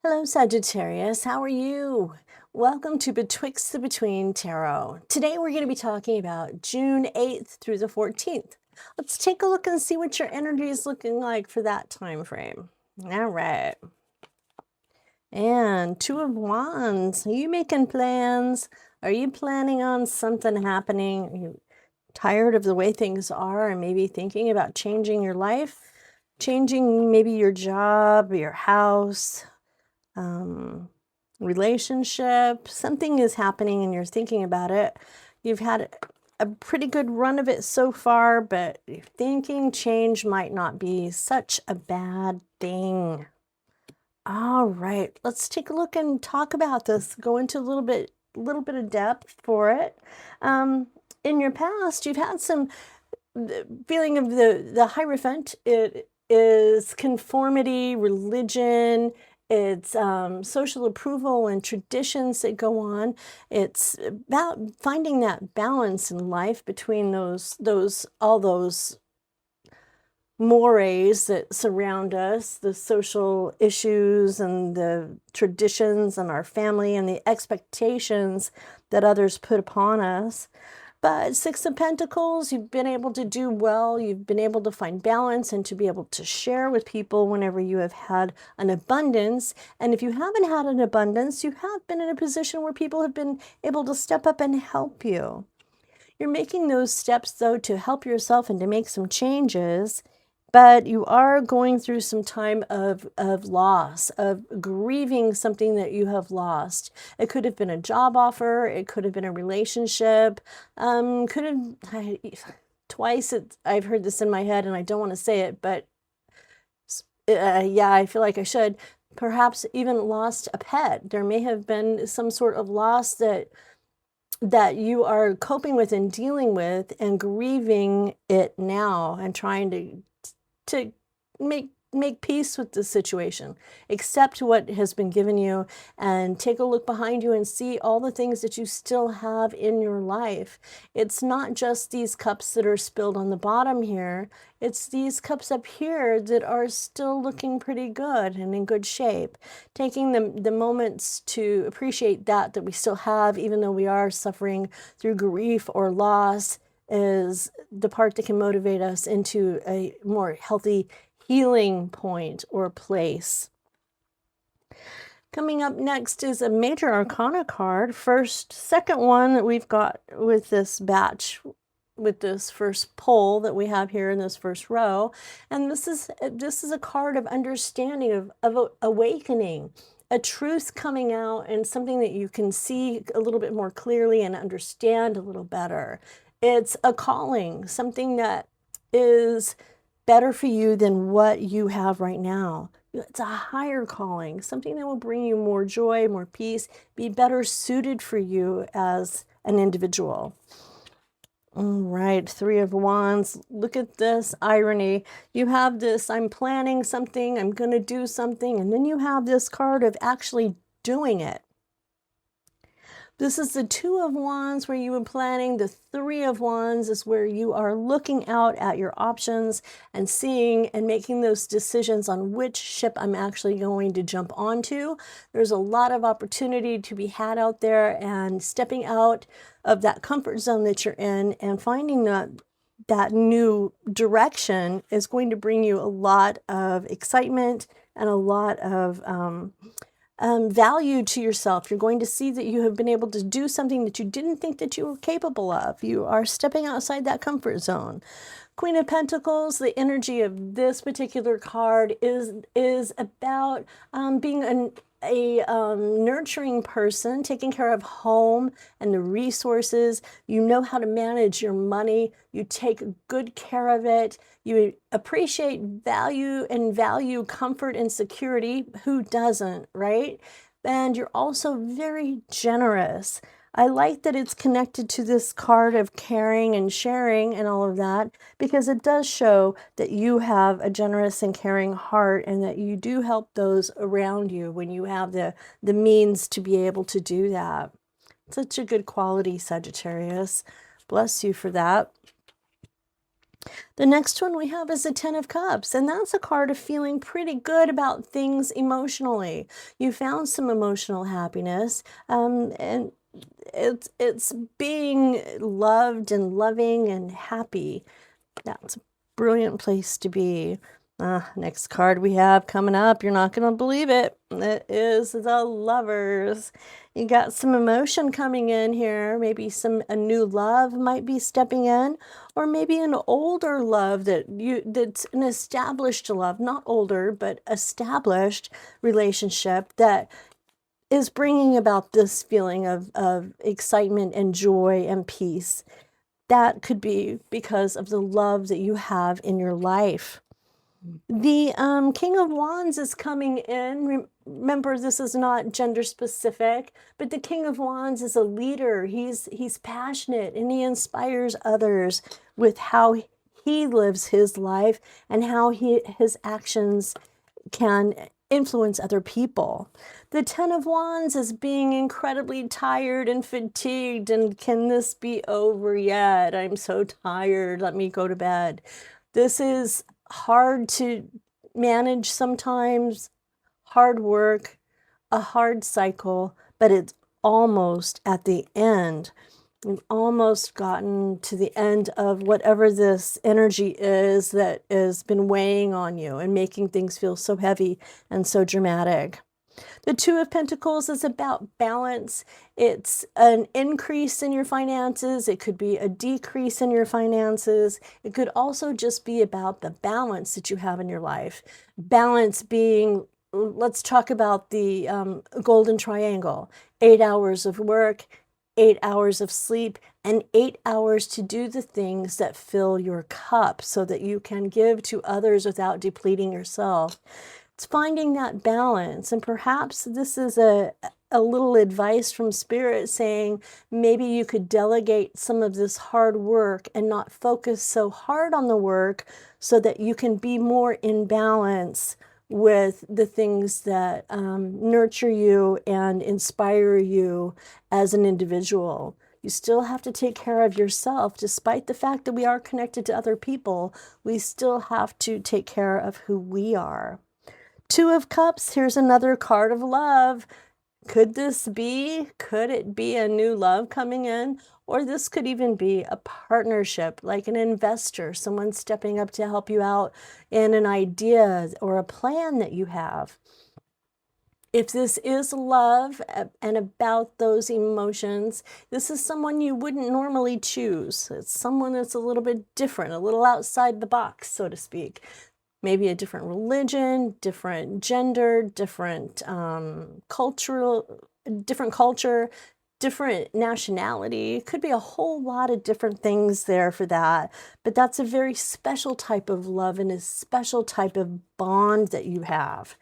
Hello, Sagittarius. How are you? Welcome to Betwixt the Between Tarot. Today we're going to be talking about June 8th through the 14th. Let's take a look and see what your energy is looking like for that time frame. All right. And Two of Wands. Are you making plans? Are you planning on something happening? Are you tired of the way things are and maybe thinking about changing your life? Changing maybe your job, your house, relationship, something is happening and you're thinking about it. You've had a pretty good run of it so far, but you're thinking change might not be such a bad thing. All right, let's take a look and talk about this. Go into a little bit of depth for it. In your past, you've had some feeling of the Hierophant. It is conformity, religion. It's social approval and traditions that go on. It's about finding that balance in life between all those mores that surround us, the social issues and the traditions and our family and the expectations that others put upon us. But Six of Pentacles, you've been able to do well. You've been able to find balance and to be able to share with people whenever you have had an abundance. And if you haven't had an abundance, you have been in a position where people have been able to step up and help you. You're making those steps, though, to help yourself and to make some changes. But you are going through some time of loss, of grieving something that you have lost. It could have been a job offer. It could have been a relationship. Twice I've heard this in my head and I don't want to say it, but yeah, I feel like I should. Perhaps even lost a pet. There may have been some sort of loss that you are coping with and dealing with and grieving it now and trying to make peace with the situation. Accept what has been given you and take a look behind you and see all the things that you still have in your life. It's not just these cups that are spilled on the bottom here. It's these cups up here that are still looking pretty good and in good shape. Taking the moments to appreciate that we still have, even though we are suffering through grief or loss, is the part that can motivate us into a more healthy healing point or place. Coming up next is a major arcana card. Second one that we've got with this batch, with this first pull that we have here in this first row. And this is a card of understanding, of awakening, a truth coming out, and something that you can see a little bit more clearly and understand a little better. It's a calling, something that is better for you than what you have right now. It's a higher calling, something that will bring you more joy, more peace, be better suited for you as an individual. All right, Three of Wands. Look at this irony. You have this, I'm planning something, I'm going to do something, and then you have this card of actually doing it. This is the Two of Wands where you were planning. The Three of Wands is where you are looking out at your options and seeing and making those decisions on which ship I'm actually going to jump onto. There's a lot of opportunity to be had out there, and stepping out of that comfort zone that you're in and finding that new direction is going to bring you a lot of excitement and a lot of value to yourself. You're going to see that you have been able to do something that you didn't think that you were capable of. You are stepping outside that comfort zone. Queen of Pentacles, the energy of this particular card is about being a nurturing person, taking care of home and the resources. You know how to manage your money. You take good care of it. You appreciate value comfort and security. Who doesn't, right? And you're also very generous. I like that it's connected to this card of caring and sharing and all of that, because it does show that you have a generous and caring heart and that you do help those around you when you have the means to be able to do that. Such a good quality, Sagittarius. Bless you for that. The next one we have is a Ten of Cups, and that's a card of feeling pretty good about things emotionally. You found some emotional happiness, and it's being loved and loving and happy. That's a brilliant place to be. Next card we have coming up, you're not going to believe it. It is the Lovers. You got some emotion coming in here. Maybe a new love might be stepping in, or maybe an older love that's an established love, not older, but established relationship that is bringing about this feeling of excitement and joy and peace. That could be because of the love that you have in your life. The King of Wands is coming in. Remember, this is not gender specific, but the King of Wands is a leader. He's passionate and he inspires others with how he lives his life and how his actions can influence other people. The Ten of Wands is being incredibly tired and fatigued, and can this be over yet? I'm so tired. Let me go to bed. This is hard to manage sometimes, hard work, a hard cycle, but it's almost at the end. We've almost gotten to the end of whatever this energy is that has been weighing on you and making things feel so heavy and so dramatic. The Two of Pentacles is about balance. It's an increase in your finances. It could be a decrease in your finances. It could also just be about the balance that you have in your life. Balance being, let's talk about the golden triangle. 8 hours of work, 8 hours of sleep, and 8 hours to do the things that fill your cup so that you can give to others without depleting yourself. It's finding that balance, and perhaps this is a little advice from Spirit saying maybe you could delegate some of this hard work and not focus so hard on the work so that you can be more in balance with the things that nurture you and inspire you as an individual. You still have to take care of yourself. Despite the fact that we are connected to other people, we still have to take care of who we are. Two of Cups, here's another card of love. Could it be a new love coming in? Or this could even be a partnership, like an investor, someone stepping up to help you out in an idea or a plan that you have. If this is love and about those emotions, this is someone you wouldn't normally choose. It's someone that's a little bit different, a little outside the box, so to speak. Maybe a different religion, different gender, different different culture, different nationality. It could be a whole lot of different things there for that. But that's a very special type of love and a special type of bond that you have.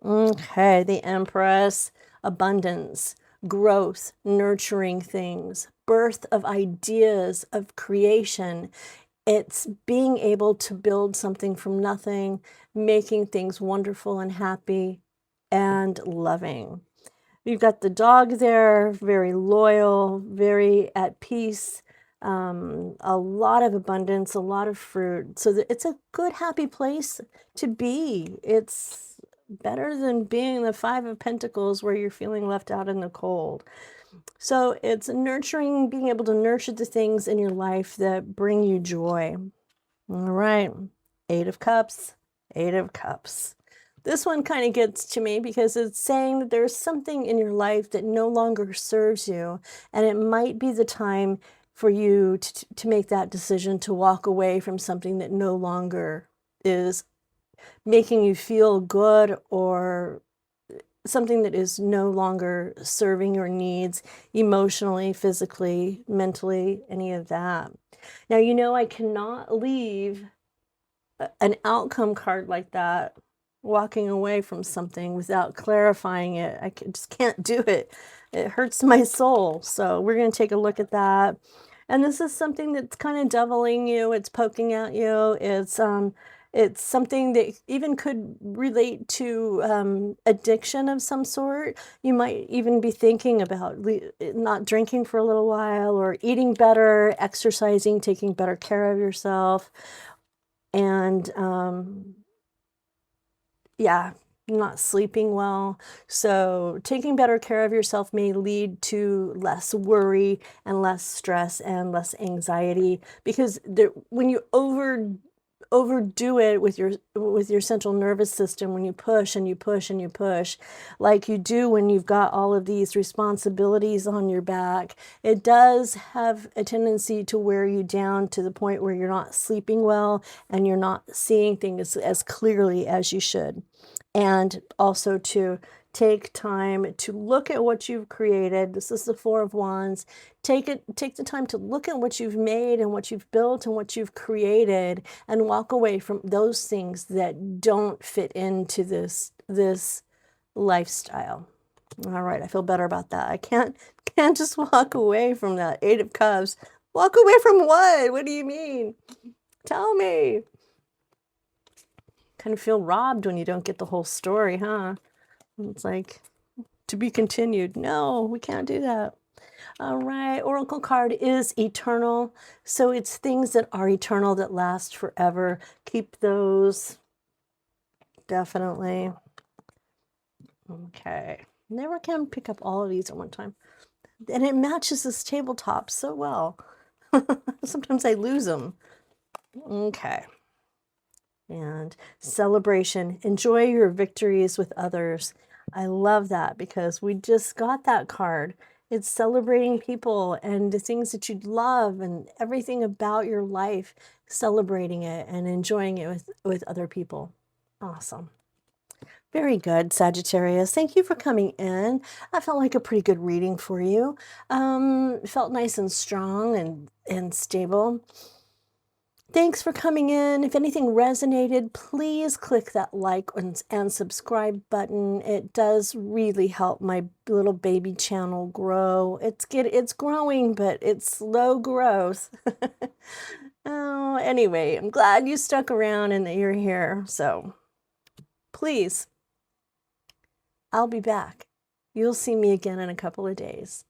Okay, the Empress, abundance, growth, nurturing things, birth of ideas, of creation. It's being able to build something from nothing, making things wonderful and happy and loving. You've got the dog there, very loyal, very at peace, a lot of abundance, a lot of fruit. So it's a good, happy place to be. It's better than being the Five of Pentacles where you're feeling left out in the cold. So it's nurturing, being able to nurture the things in your life that bring you joy. All right, Eight of Cups, Eight of Cups. This one kind of gets to me because it's saying that there's something in your life that no longer serves you, and it might be the time for you to make that decision to walk away from something that no longer is making you feel good, or something that is no longer serving your needs emotionally, physically, mentally, any of that. Now, you know, I cannot leave an outcome card like that, walking away from something without clarifying it. Just can't do it. It hurts my soul. So we're going to take a look at that. And this is something that's kind of deviling you. It's poking at you. It's It's something that even could relate to addiction of some sort. You might even be thinking about not drinking for a little while, or eating better, exercising, taking better care of yourself, and yeah, not sleeping well. So taking better care of yourself may lead to less worry and less stress and less anxiety, because when you overdo it with your central nervous system, when you push and you push and you push, like you do when you've got all of these responsibilities on your back, it does have a tendency to wear you down to the point where you're not sleeping well and you're not seeing things as clearly as you should. And also to take time to look at what you've created. This is the Four of Wands. Take the time to look at what you've made and what you've built and what you've created, and walk away from those things that don't fit into this lifestyle. All right, I feel better about that. I can't just walk away from that. Eight of Cups. Walk away from what? What do you mean? Tell me. Kind of feel robbed when you don't get the whole story, huh? It's like, to be continued. No, we can't do that. All right, Oracle card is eternal. So it's things that are eternal, that last forever. Keep those. Definitely. Okay. Never can pick up all of these at one time. And it matches this tabletop so well. Sometimes I lose them. Okay. And celebration. Enjoy your victories with others. I love that, because we just got that card. It's celebrating people and the things that you love and everything about your life, celebrating it and enjoying it with other people. Awesome. Very good, Sagittarius. Thank you for coming in. I felt like a pretty good reading for you. Felt nice and strong and stable. Thanks for coming in. If anything resonated, please click that like and subscribe button. It does really help my little baby channel grow. It's growing, but it's slow growth. Oh, anyway, I'm glad you stuck around and that you're here. So please, I'll be back. You'll see me again in a couple of days.